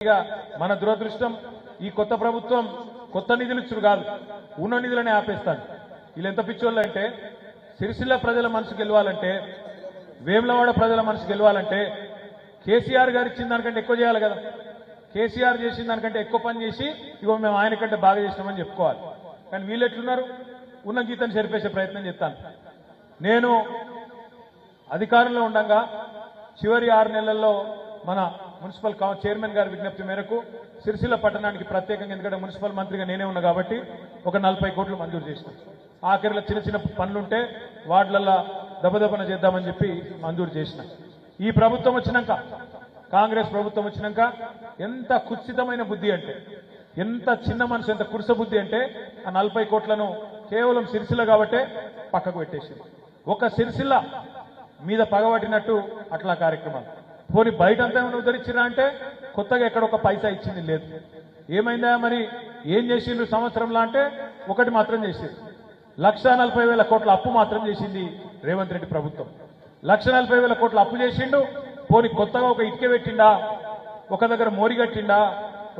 మన దురదృష్టం ఈ కొత్త ప్రభుత్వం కొత్త నిధులు ఇచ్చుడు కాదు, ఉన్న నిధులనే ఆపేస్తాడు. వీళ్ళు ఎంత పిచ్చోళ్ళు అంటే, సిరిసిల్ల ప్రజల మనసు గెలవాలంటే, వేములవాడ ప్రజల మనసు గెలవాలంటే కేసీఆర్ గారు ఇచ్చిన దానికంటే ఎక్కువ చేయాలి కదా. కేసీఆర్ చేసిన దానికంటే ఎక్కువ పని చేసి ఇగో మేము ఆయన కంటే బాగా చేసినామని చెప్పుకోవాలి. కానీ వీళ్ళు ఎట్లున్నారు, ఉన్న గీతను చెరిపేసే ప్రయత్నం చేస్తాను. నేను అధికారంలో ఉండగా చివరి 6 నెలల్లో మన మున్సిపల్ చైర్మన్ గారి విజ్ఞప్తి మేరకు సిరిసిల్ల పట్టణానికి ప్రత్యేకంగా, ఎందుకంటే మున్సిపల్ మంత్రిగా నేనే ఉన్నా కాబట్టి, ఒక 40 కోట్లు మంజూరు చేసినాం. ఆఖరిలో చిన్న చిన్న పనులుంటే వార్డులలో దెబ్బదెబ్బన చేద్దామని చెప్పి మంజూరు చేసిన. ఈ ప్రభుత్వం వచ్చినాక, కాంగ్రెస్ ప్రభుత్వం వచ్చినాక ఎంత కుత్సితమైన బుద్ధి అంటే, ఎంత చిన్న మనసు, ఎంత కురుస బుద్ధి అంటే, ఆ 40 కోట్లను కేవలం సిరిసిల్ల కాబట్టే పక్కకు పెట్టేసింది. ఒక సిరిసిల్ల మీద పగబట్టినట్టు అట్లా కార్యక్రమాలు. పోనీ బయట అంతా ఏమైనా ఉద్ధరించినా అంటే కొత్తగా ఎక్కడ ఒక పైసా ఇచ్చింది లేదు. ఏమైందా మరి, ఏం చేసిండ్రు సంవత్సరంలో అంటే ఒకటి మాత్రం చేసింది. 1,40,000 కోట్ల అప్పు మాత్రం చేసింది రేవంత్ రెడ్డి ప్రభుత్వం. 1,40,000 కోట్ల అప్పు చేసిండు. పోనీ కొత్తగా ఒక ఇటుక పెట్టిండా, ఒక దగ్గర మోరి కట్టిండా,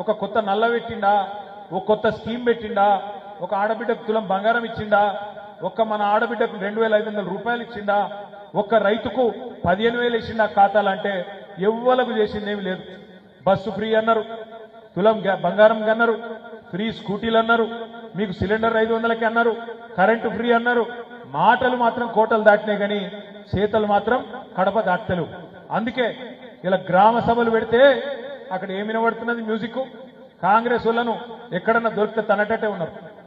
ఒక కొత్త నల్ల పెట్టిండా, ఒక కొత్త స్కీమ్ పెట్టిండా, ఒక ఆడబిడ్డకు తులం బంగారం ఇచ్చిండా, మన ఆడబిడ్డకు 2,500 రూపాయలు ఇచ్చిండా, ఒక్క రైతుకు 15,000 ఇచ్చిండా ఖాతాలంటే ఎవ్వలకు చేసిందేమి లేదు. బస్సు ఫ్రీ అన్నారు, తులం బంగారం అన్నారు, ఫ్రీ స్కూటీలు అన్నారు, మీకు సిలిండర్ 500కి అన్నారు, కరెంటు ఫ్రీ అన్నారు. మాటలు మాత్రం కోటలు దాటినాయి కానీ చేతలు మాత్రం కడప దాటలేవు. అందుకే ఇలా గ్రామ సభలు పెడితే అక్కడ ఏమి వినబడుతున్నది మ్యూజిక్. కాంగ్రెస్ వాళ్ళను ఎక్కడన్నా దొరికితే తనటట్టే ఉన్నారు.